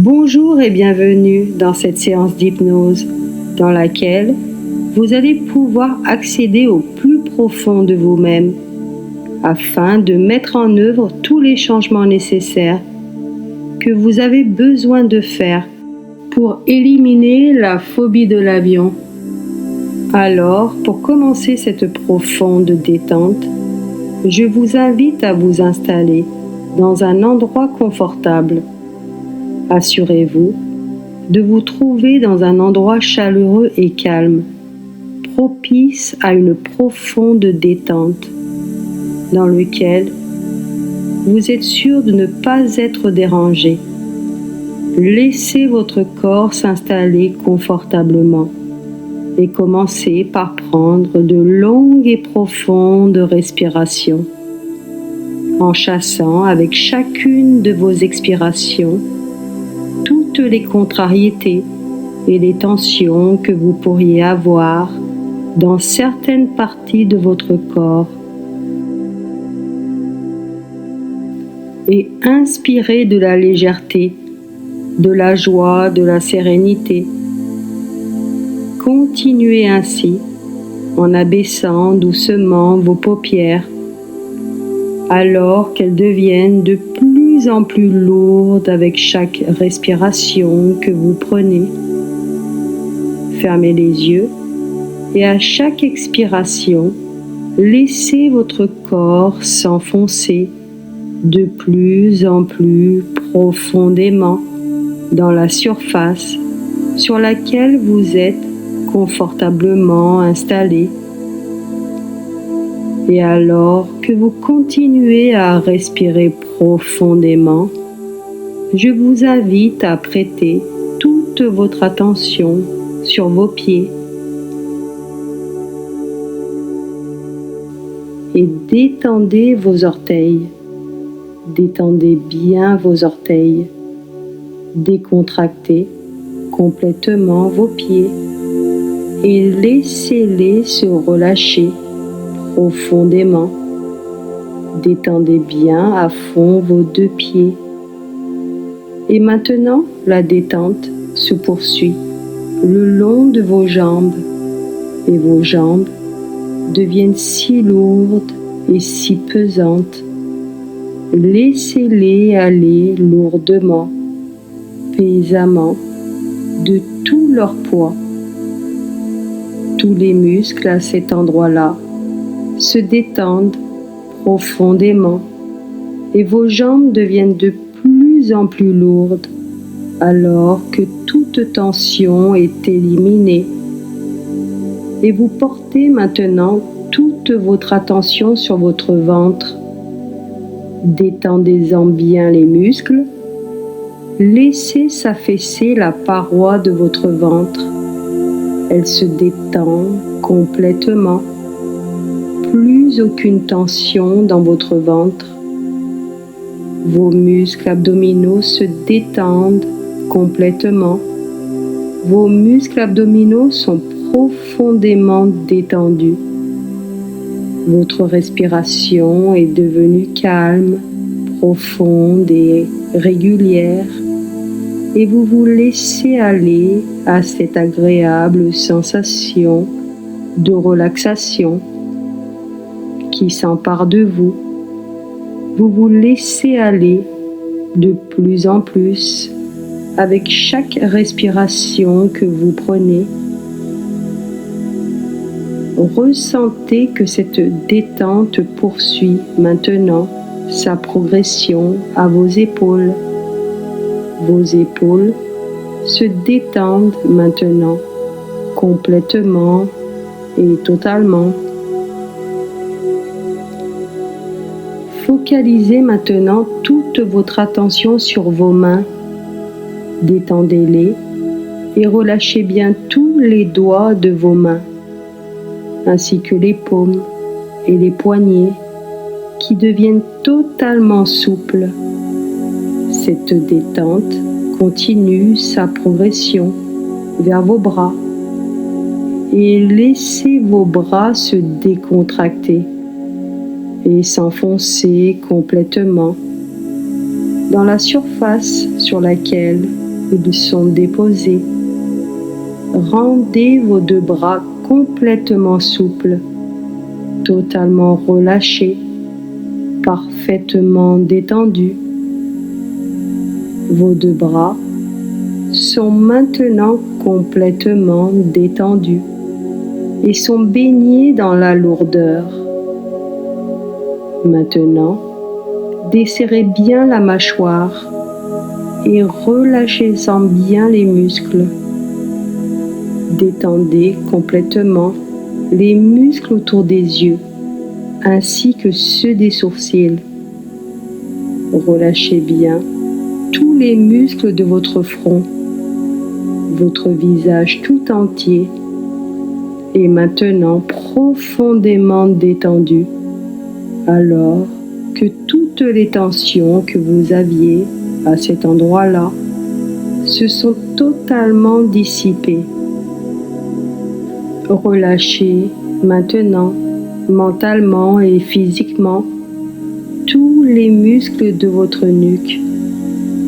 Bonjour et bienvenue dans cette séance d'hypnose dans laquelle vous allez pouvoir accéder au plus profond de vous-même afin de mettre en œuvre tous les changements nécessaires que vous avez besoin de faire pour éliminer la phobie de l'avion. Alors, pour commencer cette profonde détente, je vous invite à vous installer dans un endroit confortable. Assurez-vous de vous trouver dans un endroit chaleureux et calme, propice à une profonde détente, dans lequel vous êtes sûr de ne pas être dérangé. Laissez votre corps s'installer confortablement et commencez par prendre de longues et profondes respirations, en chassant avec chacune de vos expirations toutes les contrariétés et les tensions que vous pourriez avoir dans certaines parties de votre corps. Et inspirez de la légèreté, de la joie, de la sérénité. Continuez ainsi en abaissant doucement vos paupières alors qu'elles deviennent de plus en plus lourdes avec chaque respiration que vous prenez. Fermez les yeux et à chaque expiration, laissez votre corps s'enfoncer de plus en plus profondément dans la surface sur laquelle vous êtes confortablement installé. Et alors que vous continuez à respirer profondément, je vous invite à prêter toute votre attention sur vos pieds et détendez vos orteils. Détendez bien vos orteils. Décontractez complètement vos pieds et laissez-les se relâcher profondément. Détendez bien à fond vos deux pieds. Et maintenant, la détente se poursuit le long de vos jambes. Et vos jambes deviennent si lourdes et si pesantes. Laissez-les aller lourdement, pesamment, de tout leur poids. Tous les muscles à cet endroit-là se détendent profondément et vos jambes deviennent de plus en plus lourdes alors que toute tension est éliminée. Et vous portez maintenant toute votre attention sur votre ventre. Détendez-en bien les muscles. Laissez s'affaisser la paroi de votre ventre. Elle se détend complètement. Plus aucune tension dans votre ventre. Vos muscles abdominaux se détendent complètement. Vos muscles abdominaux sont profondément détendus. Votre respiration est devenue calme, profonde et régulière. Et vous vous laissez aller à cette agréable sensation de relaxation qui s'empare de vous. Vous vous laissez aller de plus en plus avec chaque respiration que vous prenez. Ressentez que cette détente poursuit maintenant sa progression à vos épaules. Vos épaules se détendent maintenant complètement et totalement. Focalisez maintenant toute votre attention sur vos mains. Détendez-les et relâchez bien tous les doigts de vos mains, ainsi que les paumes et les poignets qui deviennent totalement souples. Cette détente continue sa progression vers vos bras et laissez vos bras se décontracter et s'enfoncer complètement dans la surface sur laquelle Ils sont déposés. Rendez vos deux bras complètement souples, totalement relâchés, parfaitement détendus. Vos deux bras sont maintenant complètement détendus et sont baignés dans la lourdeur. Maintenant, desserrez bien la mâchoire et relâchez-en bien les muscles. Détendez complètement les muscles autour des yeux ainsi que ceux des sourcils. Relâchez bien tous les muscles de votre front, votre visage tout entier est maintenant profondément détendu, alors que toutes les tensions que vous aviez à cet endroit-là se sont totalement dissipées. Relâchez maintenant, mentalement et physiquement, tous les muscles de votre nuque.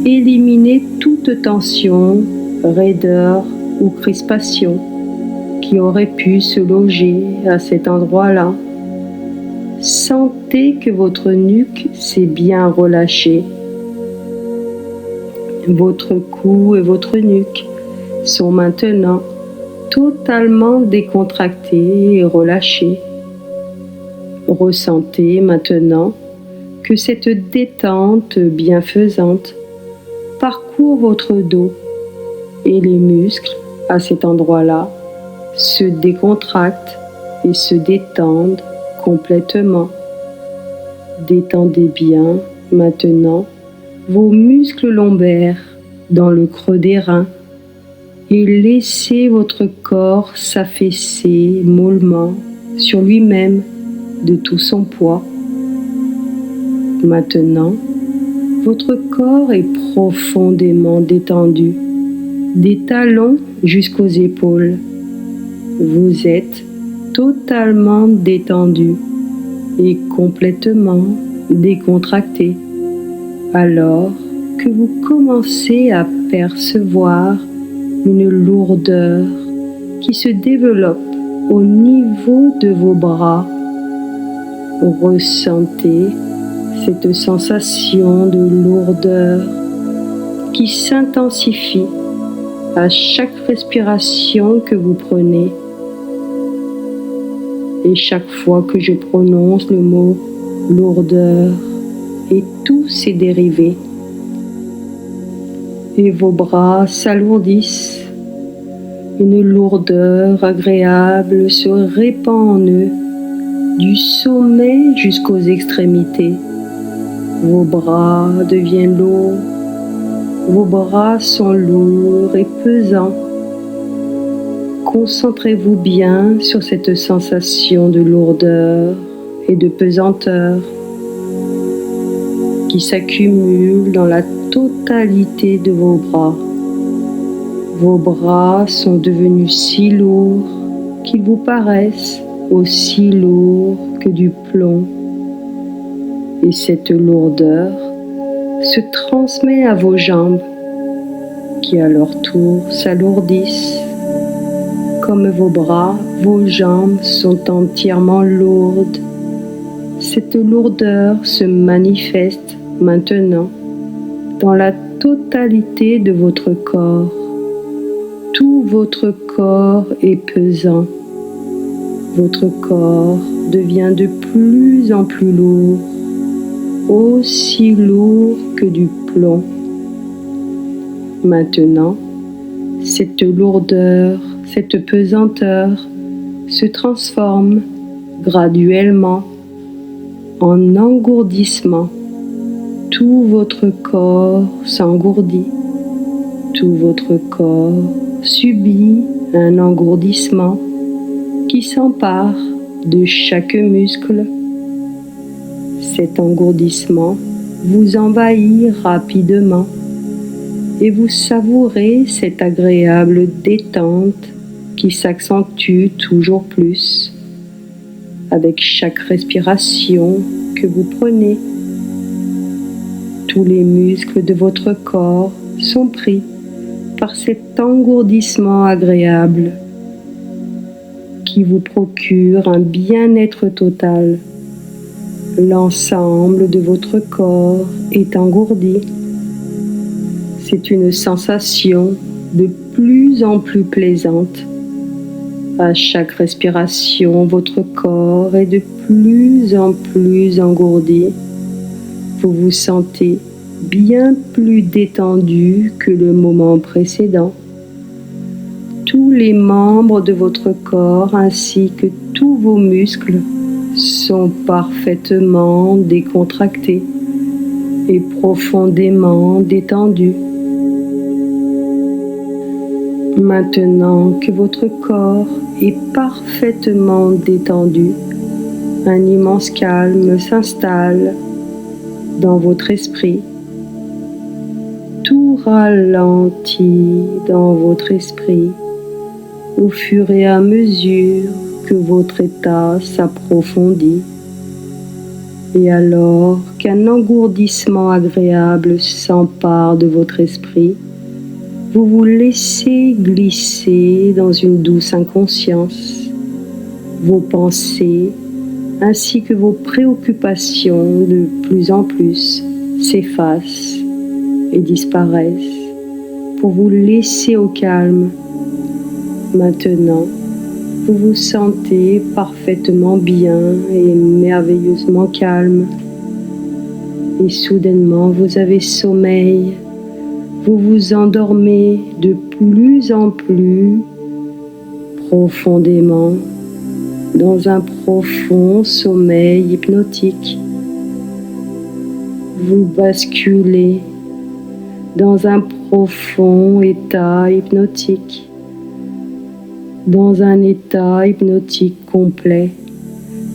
Éliminez toute tension, raideur ou crispation qui aurait pu se loger à cet endroit-là. Sentez que votre nuque s'est bien relâchée. Votre cou et votre nuque sont maintenant totalement décontractés et relâchés. Ressentez maintenant que cette détente bienfaisante parcourt votre dos et les muscles à cet endroit-là se décontractent et se détendent complètement. Détendez bien maintenant vos muscles lombaires dans le creux des reins et laissez votre corps s'affaisser mollement sur lui-même de tout son poids. Maintenant, votre corps est profondément détendu, des talons jusqu'aux épaules. Vous êtes totalement détendu et complètement décontracté, alors que vous commencez à percevoir une lourdeur qui se développe au niveau de vos bras. Ressentez cette sensation de lourdeur qui s'intensifie à chaque respiration que vous prenez. Et chaque fois que je prononce le mot lourdeur et tous ses dérivés, et vos bras s'alourdissent, une lourdeur agréable se répand en eux, du sommet jusqu'aux extrémités. Vos bras deviennent lourds, vos bras sont lourds et pesants. Concentrez-vous bien sur cette sensation de lourdeur et de pesanteur qui s'accumule dans la totalité de vos bras. Vos bras sont devenus si lourds qu'ils vous paraissent aussi lourds que du plomb. Et cette lourdeur se transmet à vos jambes qui à leur tour s'alourdissent. Comme vos bras, vos jambes sont entièrement lourdes. Cette lourdeur se manifeste maintenant dans la totalité de votre corps. Tout votre corps est pesant. Votre corps devient de plus en plus lourd, aussi lourd que du plomb. Maintenant, cette lourdeur, cette pesanteur se transforme graduellement en engourdissement. Tout votre corps s'engourdit. Tout votre corps subit un engourdissement qui s'empare de chaque muscle. Cet engourdissement vous envahit rapidement et vous savourez cette agréable détente qui s'accentue toujours plus avec chaque respiration que vous prenez. Tous les muscles de votre corps sont pris par cet engourdissement agréable qui vous procure un bien-être total. L'ensemble de votre corps est engourdi. C'est une sensation de plus en plus plaisante. À chaque respiration, votre corps est de plus en plus engourdi. Vous vous sentez bien plus détendu que le moment précédent. Tous les membres de votre corps ainsi que tous vos muscles sont parfaitement décontractés et profondément détendus. Maintenant que votre corps est parfaitement détendu, un immense calme s'installe dans votre esprit. Tout ralentit dans votre esprit au fur et à mesure que votre état s'approfondit. Et alors qu'un engourdissement agréable s'empare de votre esprit, vous vous laissez glisser dans une douce inconscience. Vos pensées ainsi que vos préoccupations de plus en plus s'effacent et disparaissent pour vous laisser au calme. Maintenant, vous vous sentez parfaitement bien et merveilleusement calme. Et soudainement, vous avez sommeil. Vous vous endormez de plus en plus profondément dans un profond sommeil hypnotique. Vous basculez dans un profond état hypnotique, dans un état hypnotique complet,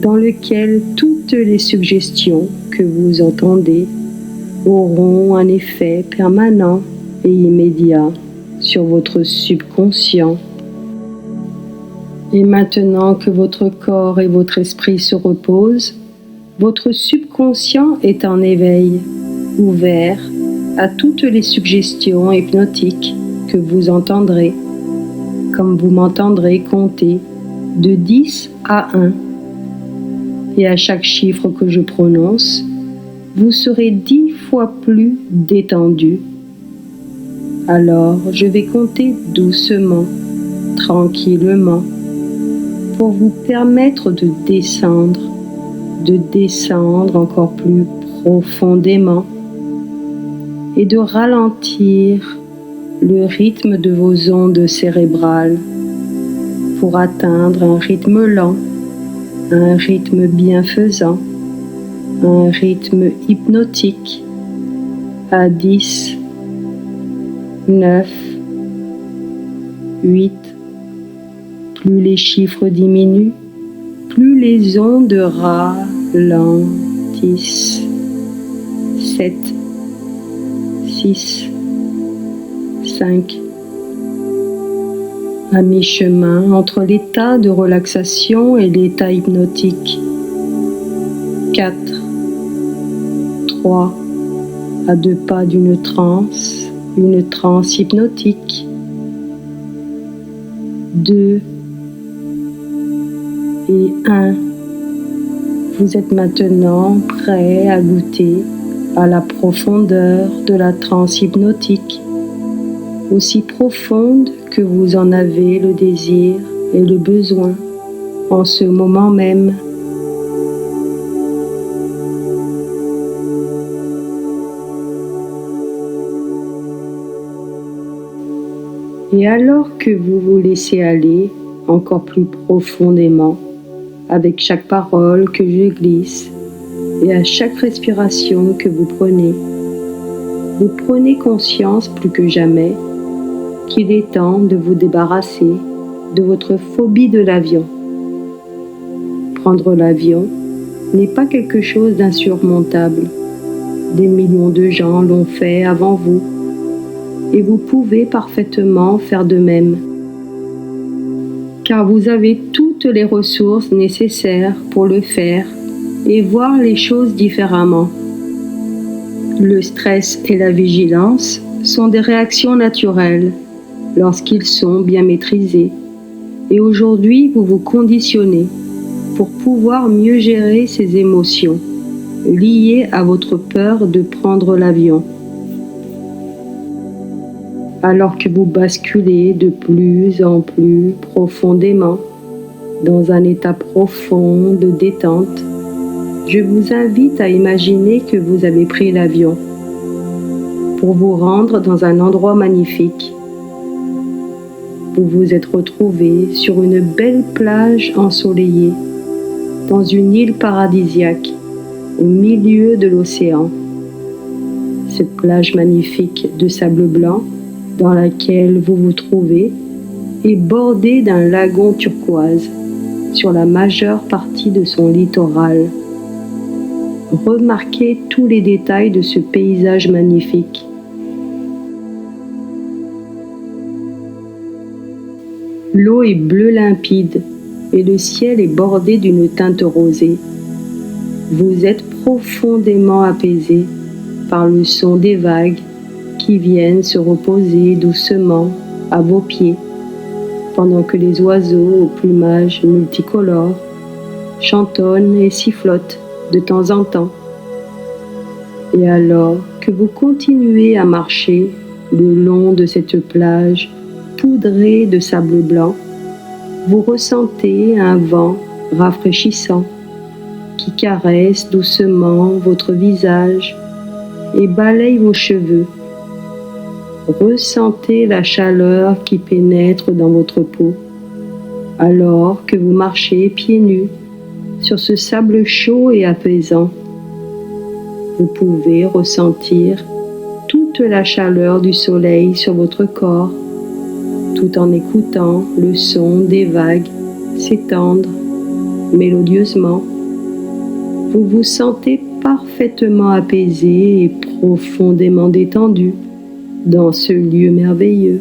dans lequel toutes les suggestions que vous entendez auront un effet permanent et immédiat sur votre subconscient. Et maintenant que votre corps et votre esprit se reposent, votre subconscient est en éveil, ouvert à toutes les suggestions hypnotiques que vous entendrez, comme vous m'entendrez compter de 10 à 1. Et à chaque chiffre que je prononce, vous serez 10 fois plus détendu. Alors, je vais compter doucement, tranquillement, pour vous permettre de descendre encore plus profondément et de ralentir le rythme de vos ondes cérébrales pour atteindre un rythme lent, un rythme bienfaisant, un rythme hypnotique à 10, 9, 8. Plus les chiffres diminuent, plus les ondes ralentissent. 7, 6, 5. À mi-chemin entre l'état de relaxation et l'état hypnotique. 4, 3. À 2 pas d'une transe hypnotique. 2 et 1. Vous êtes maintenant prêt à goûter à la profondeur de la transe hypnotique, aussi profonde que vous en avez le désir et le besoin en ce moment même. Et alors que vous vous laissez aller encore plus profondément avec chaque parole que je glisse et à chaque respiration que vous prenez conscience plus que jamais qu'il est temps de vous débarrasser de votre phobie de l'avion. Prendre l'avion n'est pas quelque chose d'insurmontable. Des millions de gens l'ont fait avant vous. Et vous pouvez parfaitement faire de même, car vous avez toutes les ressources nécessaires pour le faire et voir les choses différemment. Le stress et la vigilance sont des réactions naturelles lorsqu'ils sont bien maîtrisés. Et aujourd'hui, vous vous conditionnez pour pouvoir mieux gérer ces émotions liées à votre peur de prendre l'avion. Alors que vous basculez de plus en plus profondément dans un état profond de détente, je vous invite à imaginer que vous avez pris l'avion pour vous rendre dans un endroit magnifique. Vous vous êtes retrouvé sur une belle plage ensoleillée, dans une île paradisiaque, au milieu de l'océan. Cette plage magnifique de sable blanc dans laquelle vous vous trouvez est bordée d'un lagon turquoise sur la majeure partie de son littoral. Remarquez tous les détails de ce paysage magnifique. L'eau est bleue limpide et le ciel est bordé d'une teinte rosée. Vous êtes profondément apaisé par le son des vagues qui viennent se reposer doucement à vos pieds, pendant que les oiseaux au plumage multicolore chantonnent et sifflotent de temps en temps. Et alors que vous continuez à marcher le long de cette plage poudrée de sable blanc, vous ressentez un vent rafraîchissant qui caresse doucement votre visage et balaye vos cheveux. Ressentez la chaleur qui pénètre dans votre peau alors que vous marchez pieds nus sur ce sable chaud et apaisant. Vous pouvez ressentir toute la chaleur du soleil sur votre corps tout en écoutant le son des vagues s'étendre mélodieusement. Vous vous sentez parfaitement apaisé et profondément détendu dans ce lieu merveilleux.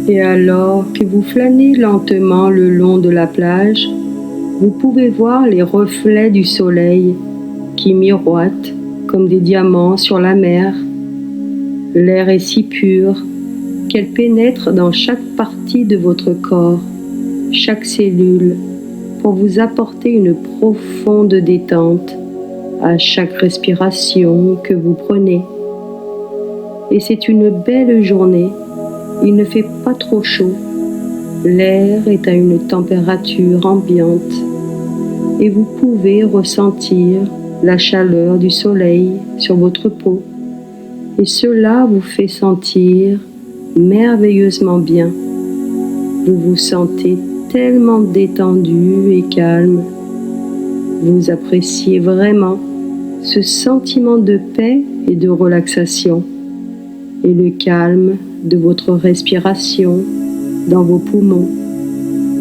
Et alors que vous flânez lentement le long de la plage, vous pouvez voir les reflets du soleil qui miroitent comme des diamants sur la mer. L'air est si pur qu'elle pénètre dans chaque partie de votre corps, chaque cellule, pour vous apporter une profonde détente à chaque respiration que vous prenez. Et c'est une belle journée, il ne fait pas trop chaud, l'air est à une température ambiante et vous pouvez ressentir la chaleur du soleil sur votre peau. Et cela vous fait sentir merveilleusement bien. Vous vous sentez tellement détendu et calme. Vous appréciez vraiment ce sentiment de paix et de relaxation et le calme de votre respiration dans vos poumons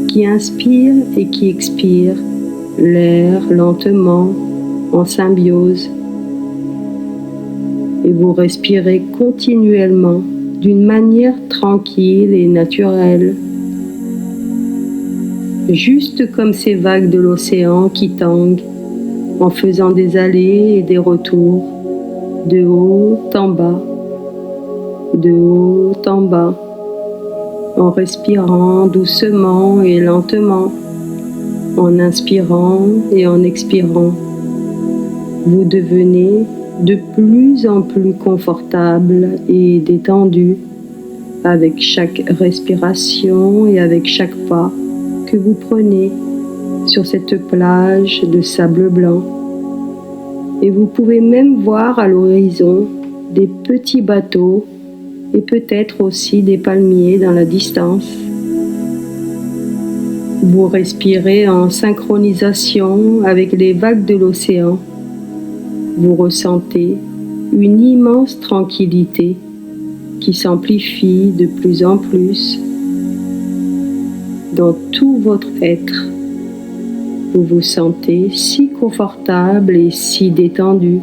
qui inspire et qui expire l'air lentement en symbiose. Et vous respirez continuellement d'une manière tranquille et naturelle, juste comme ces vagues de l'océan qui tanguent en faisant des allées et des retours, de haut en bas, de haut en bas, en respirant doucement et lentement, en inspirant et en expirant. Vous devenez de plus en plus confortable et détendu avec chaque respiration et avec chaque pas que vous prenez sur cette plage de sable blanc. Et vous pouvez même voir à l'horizon des petits bateaux et peut-être aussi des palmiers dans la distance. Vous respirez en synchronisation avec les vagues de l'océan. Vous ressentez une immense tranquillité qui s'amplifie de plus en plus dans tout votre être. Vous vous sentez si confortable et si détendu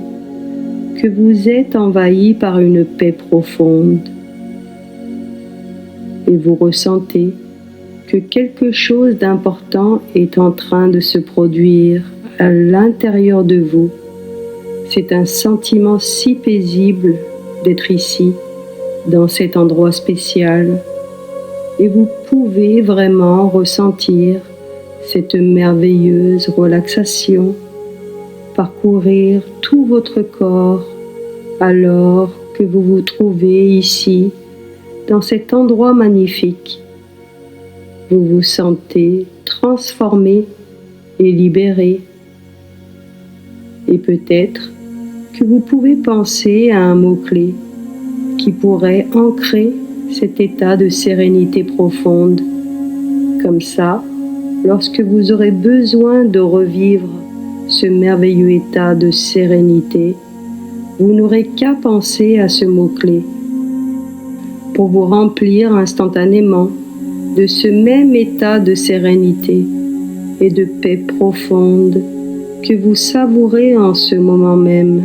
que vous êtes envahi par une paix profonde. Et vous ressentez que quelque chose d'important est en train de se produire à l'intérieur de vous. C'est un sentiment si paisible d'être ici, dans cet endroit spécial et vous pouvez vraiment ressentir cette merveilleuse relaxation parcourir tout votre corps alors que vous vous trouvez ici dans cet endroit magnifique. Vous vous sentez transformé et libéré. Et peut-être que vous pouvez penser à un mot-clé qui pourrait ancrer cet état de sérénité profonde. Comme ça, lorsque vous aurez besoin de revivre ce merveilleux état de sérénité, vous n'aurez qu'à penser à ce mot-clé pour vous remplir instantanément de ce même état de sérénité et de paix profonde que vous savourez en ce moment même.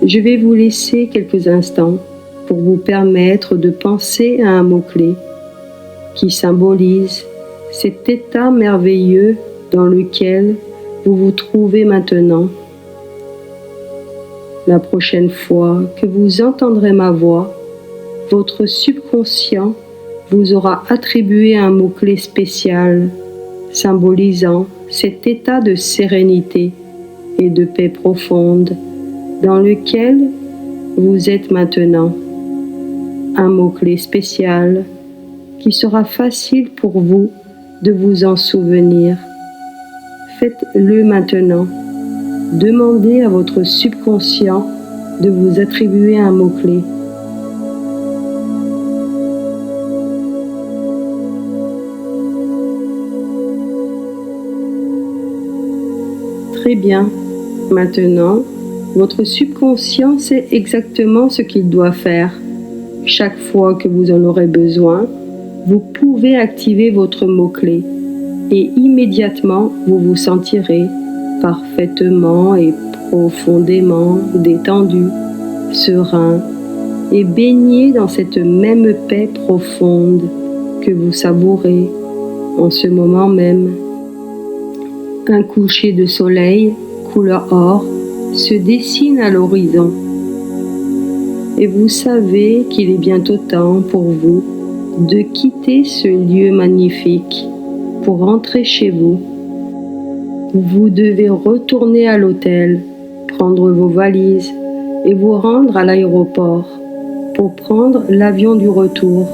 Je vais vous laisser quelques instants pour vous permettre de penser à un mot-clé qui symbolise cet état merveilleux dans lequel vous vous trouvez maintenant. La prochaine fois que vous entendrez ma voix, votre subconscient vous aura attribué un mot-clé spécial symbolisant cet état de sérénité et de paix profonde dans lequel vous êtes maintenant. Un mot-clé spécial qui sera facile pour vous de vous en souvenir. Faites-le maintenant. Demandez à votre subconscient de vous attribuer un mot-clé. Très bien. Maintenant, votre subconscient sait exactement ce qu'il doit faire. Chaque fois que vous en aurez besoin, vous pouvez activer votre mot-clé et immédiatement vous vous sentirez parfaitement et profondément détendu, serein et baigné dans cette même paix profonde que vous savourez en ce moment même. Un coucher de soleil couleur or se dessine à l'horizon et vous savez qu'il est bientôt temps pour vous de quitter ce lieu magnifique pour rentrer chez vous. Vous devez retourner à l'hôtel, prendre vos valises et vous rendre à l'aéroport pour prendre l'avion du retour.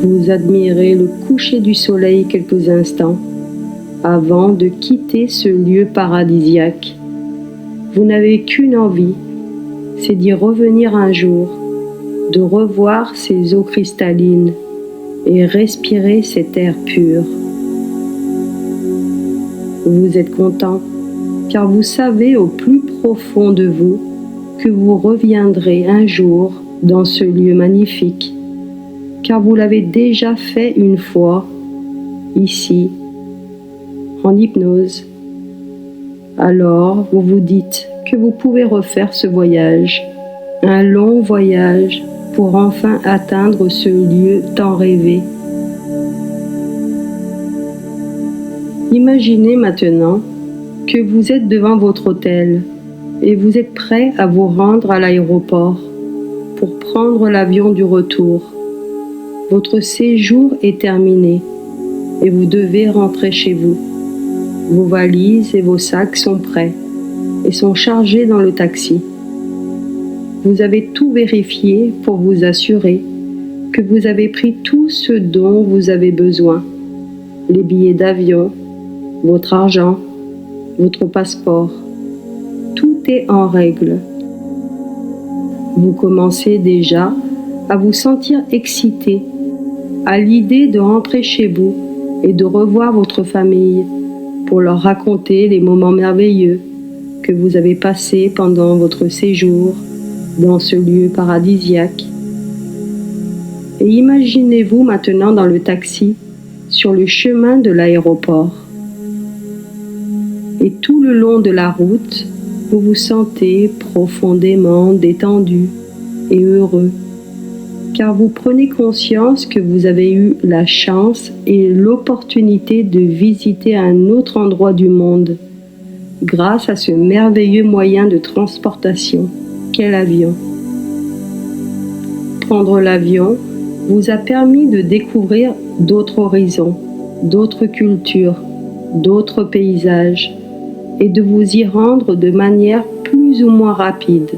Vous admirez le coucher du soleil quelques instants avant de quitter ce lieu paradisiaque. Vous n'avez qu'une envie, c'est d'y revenir un jour, de revoir ces eaux cristallines et respirer cet air pur. Vous êtes content car vous savez au plus profond de vous que vous reviendrez un jour dans ce lieu magnifique, car vous l'avez déjà fait une fois, ici, en hypnose. Alors vous vous dites que vous pouvez refaire ce voyage, un long voyage pour enfin atteindre ce lieu tant rêvé. Imaginez maintenant que vous êtes devant votre hôtel et vous êtes prêt à vous rendre à l'aéroport pour prendre l'avion du retour. Votre séjour est terminé et vous devez rentrer chez vous. Vos valises et vos sacs sont prêts et sont chargés dans le taxi. Vous avez tout vérifié pour vous assurer que vous avez pris tout ce dont vous avez besoin. Les billets d'avion, votre argent, votre passeport. Tout est en règle. Vous commencez déjà à vous sentir excité à l'idée de rentrer chez vous et de revoir votre famille pour leur raconter les moments merveilleux que vous avez passés pendant votre séjour dans ce lieu paradisiaque. Et imaginez-vous maintenant dans le taxi sur le chemin de l'aéroport. Et tout le long de la route, vous vous sentez profondément détendu et heureux, car vous prenez conscience que vous avez eu la chance et l'opportunité de visiter un autre endroit du monde grâce à ce merveilleux moyen de transportation quel avion. Prendre l'avion vous a permis de découvrir d'autres horizons, d'autres cultures, d'autres paysages et de vous y rendre de manière plus ou moins rapide,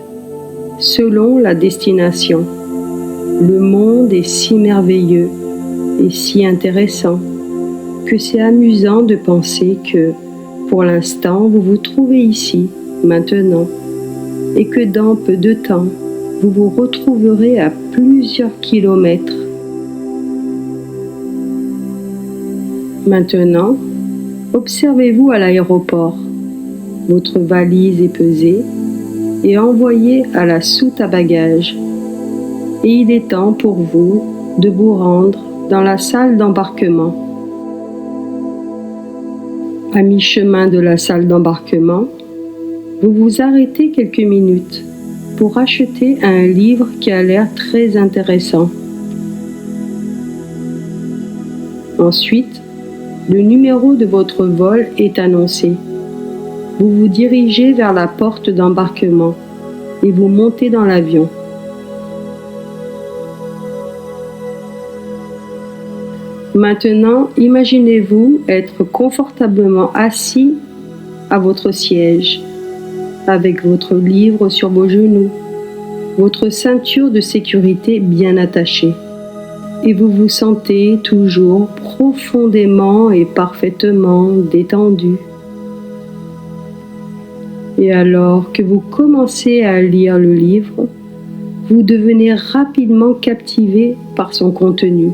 selon la destination. Le monde est si merveilleux et si intéressant que c'est amusant de penser que, pour l'instant, vous vous trouvez ici, maintenant, et que dans peu de temps, vous vous retrouverez à plusieurs kilomètres. Maintenant, observez-vous à l'aéroport. Votre valise est pesée et envoyée à la soute à bagages. Et il est temps pour vous de vous rendre dans la salle d'embarquement. À mi-chemin de la salle d'embarquement, vous vous arrêtez quelques minutes pour acheter un livre qui a l'air très intéressant. Ensuite, le numéro de votre vol est annoncé. Vous vous dirigez vers la porte d'embarquement et vous montez dans l'avion. Maintenant, imaginez-vous être confortablement assis à votre siège, avec votre livre sur vos genoux, votre ceinture de sécurité bien attachée, et vous vous sentez toujours profondément et parfaitement détendu. Et alors que vous commencez à lire le livre, vous devenez rapidement captivé par son contenu,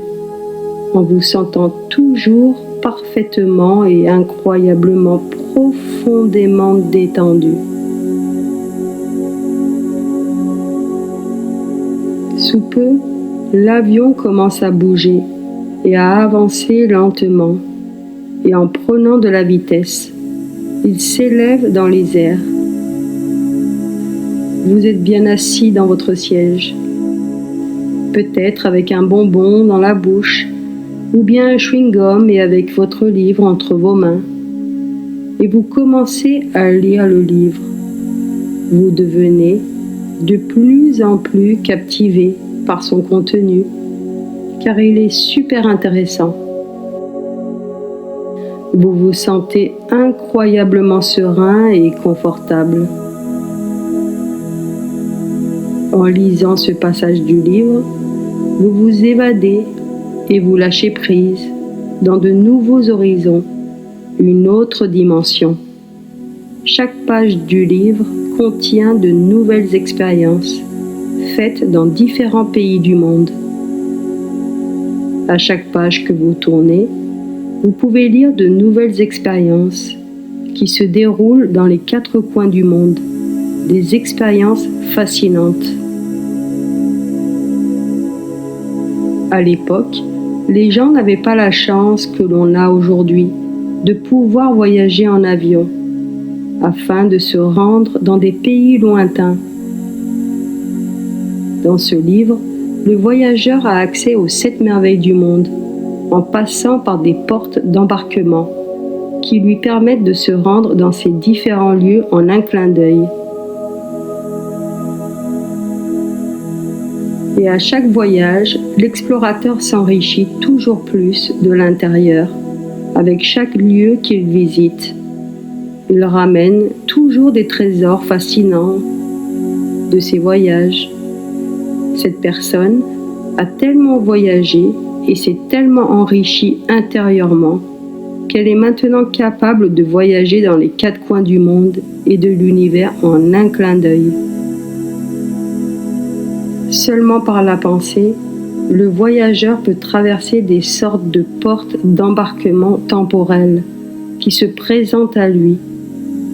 en vous sentant toujours parfaitement et incroyablement profondément détendu. Sous peu, l'avion commence à bouger et à avancer lentement, et en prenant de la vitesse, il s'élève dans les airs. Vous êtes bien assis dans votre siège, peut-être avec un bonbon dans la bouche, ou bien un chewing-gum et avec votre livre entre vos mains. Et vous commencez à lire le livre. Vous devenez de plus en plus captivé par son contenu, car il est super intéressant. Vous vous sentez incroyablement serein et confortable. En lisant ce passage du livre, vous vous évadez et vous lâchez prise dans de nouveaux horizons, une autre dimension. Chaque page du livre contient de nouvelles expériences faites dans différents pays du monde. À chaque page que vous tournez, vous pouvez lire de nouvelles expériences qui se déroulent dans les 4 coins du monde, des expériences fascinantes. À l'époque, les gens n'avaient pas la chance que l'on a aujourd'hui de pouvoir voyager en avion afin de se rendre dans des pays lointains. Dans ce livre, le voyageur a accès aux 7 merveilles du monde en passant par des portes d'embarquement qui lui permettent de se rendre dans ces différents lieux en un clin d'œil. Et à chaque voyage, l'explorateur s'enrichit toujours plus de l'intérieur, avec chaque lieu qu'il visite. Il ramène toujours des trésors fascinants de ses voyages. Cette personne a tellement voyagé et s'est tellement enrichie intérieurement qu'elle est maintenant capable de voyager dans les 4 coins du monde et de l'univers en un clin d'œil. Seulement par la pensée, le voyageur peut traverser des sortes de portes d'embarquement temporelles qui se présentent à lui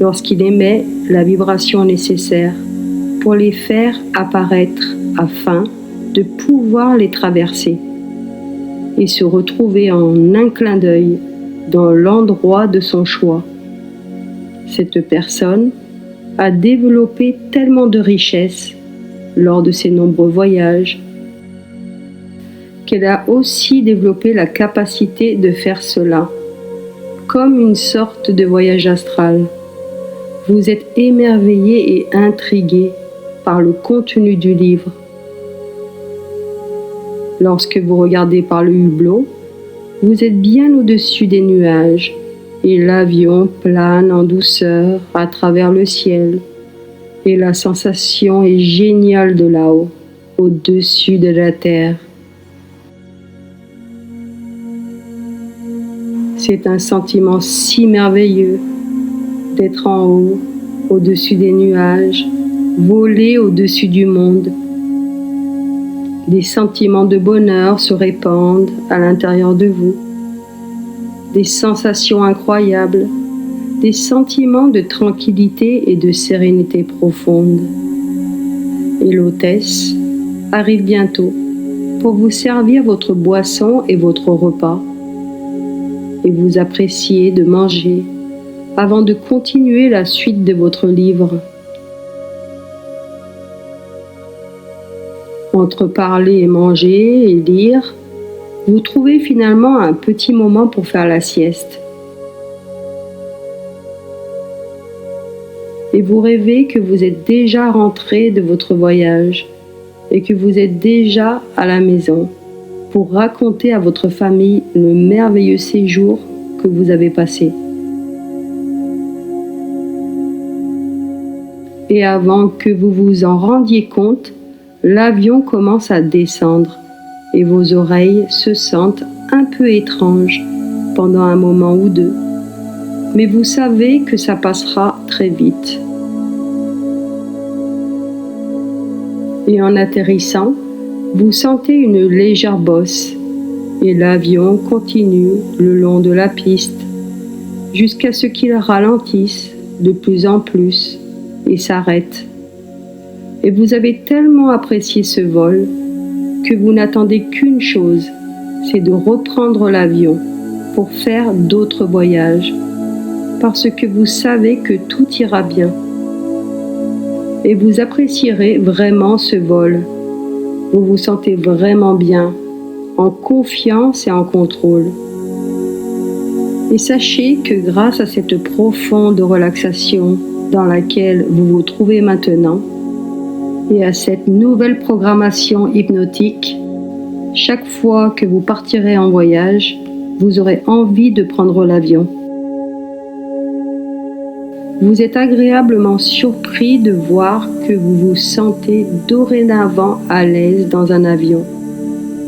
lorsqu'il émet la vibration nécessaire pour les faire apparaître afin de pouvoir les traverser et se retrouver en un clin d'œil dans l'endroit de son choix. Cette personne a développé tellement de richesses lors de ses nombreux voyages qu'elle a aussi développé la capacité de faire cela, comme une sorte de voyage astral. Vous êtes émerveillé et intrigué par le contenu du livre. Lorsque vous regardez par le hublot, vous êtes bien au-dessus des nuages et l'avion plane en douceur à travers le ciel. Et la sensation est géniale de là-haut, au-dessus de la terre. C'est un sentiment si merveilleux d'être en haut, au-dessus des nuages, voler au-dessus du monde. Des sentiments de bonheur se répandent à l'intérieur de vous. Des sensations incroyables, des sentiments de tranquillité et de sérénité profonde. Et l'hôtesse arrive bientôt pour vous servir votre boisson et votre repas. Et vous appréciez de manger avant de continuer la suite de votre livre. Entre parler et manger et lire, vous trouvez finalement un petit moment pour faire la sieste. Et vous rêvez que vous êtes déjà rentré de votre voyage et que vous êtes déjà à la maison pour raconter à votre famille le merveilleux séjour que vous avez passé. Et avant que vous vous en rendiez compte, l'avion commence à descendre et vos oreilles se sentent un peu étranges pendant un moment ou deux. Mais vous savez que ça passera très vite. Et en atterrissant, vous sentez une légère bosse et l'avion continue le long de la piste jusqu'à ce qu'il ralentisse de plus en plus et s'arrête. Et vous avez tellement apprécié ce vol que vous n'attendez qu'une chose, c'est de reprendre l'avion pour faire d'autres voyages, parce que vous savez que tout ira bien. Et vous apprécierez vraiment ce vol. Vous vous sentez vraiment bien, en confiance et en contrôle. Et sachez que grâce à cette profonde relaxation dans laquelle vous vous trouvez maintenant, et à cette nouvelle programmation hypnotique, chaque fois que vous partirez en voyage, vous aurez envie de prendre l'avion. Vous êtes agréablement surpris de voir que vous vous sentez dorénavant à l'aise dans un avion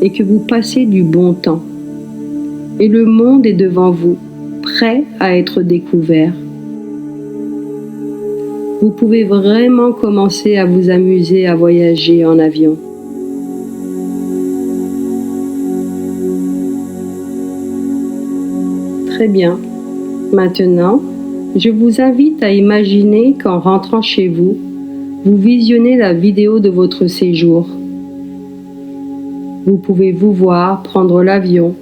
et que vous passez du bon temps. Et le monde est devant vous, prêt à être découvert. Vous pouvez vraiment commencer à vous amuser à voyager en avion. Très bien. Maintenant, je vous invite à imaginer qu'en rentrant chez vous, vous visionnez la vidéo de votre séjour. Vous pouvez vous voir prendre l'avion,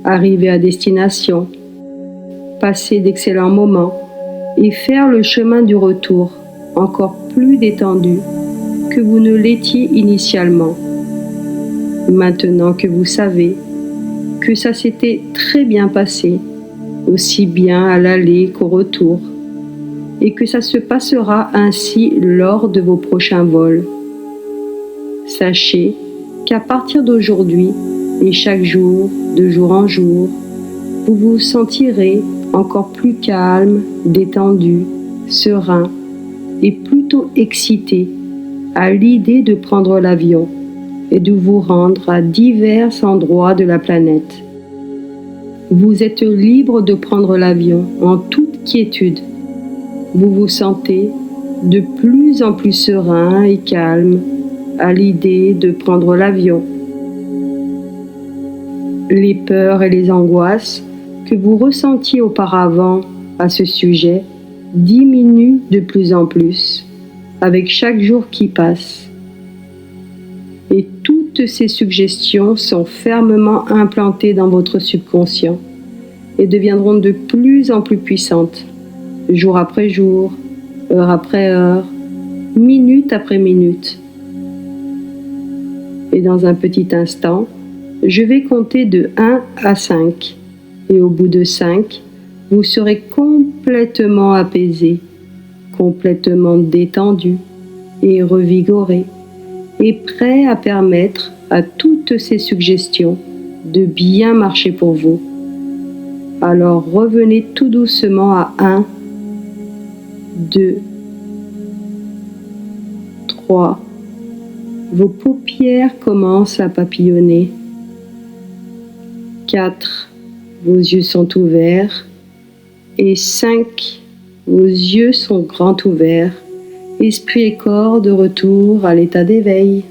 arriver à destination, passer d'excellents moments et faire le chemin du retour encore plus détendu que vous ne l'étiez initialement. Maintenant que vous savez que ça s'était très bien passé, aussi bien à l'aller qu'au retour, et que ça se passera ainsi lors de vos prochains vols. Sachez qu'à partir d'aujourd'hui et chaque jour, de jour en jour, vous vous sentirez encore plus calme, détendu, serein et plutôt excité à l'idée de prendre l'avion et de vous rendre à divers endroits de la planète. Vous êtes libre de prendre l'avion en toute quiétude. Vous vous sentez de plus en plus serein et calme à l'idée de prendre l'avion. Les peurs et les angoisses que vous ressentiez auparavant à ce sujet diminuent de plus en plus avec chaque jour qui passe. Et toutes ces suggestions sont fermement implantées dans votre subconscient et deviendront de plus en plus puissantes, jour après jour, heure après heure, minute après minute. Et dans un petit instant, je vais compter de 1 à 5. Et au bout de 5, vous serez complètement apaisé, complètement détendu et revigoré et prêt à permettre à toutes ces suggestions de bien marcher pour vous. Alors revenez tout doucement à 1, 2, 3. Vos paupières commencent à papillonner. 4. Vos yeux sont ouverts. Et 5. Vos yeux sont grands ouverts. Esprit et corps de retour à l'état d'éveil.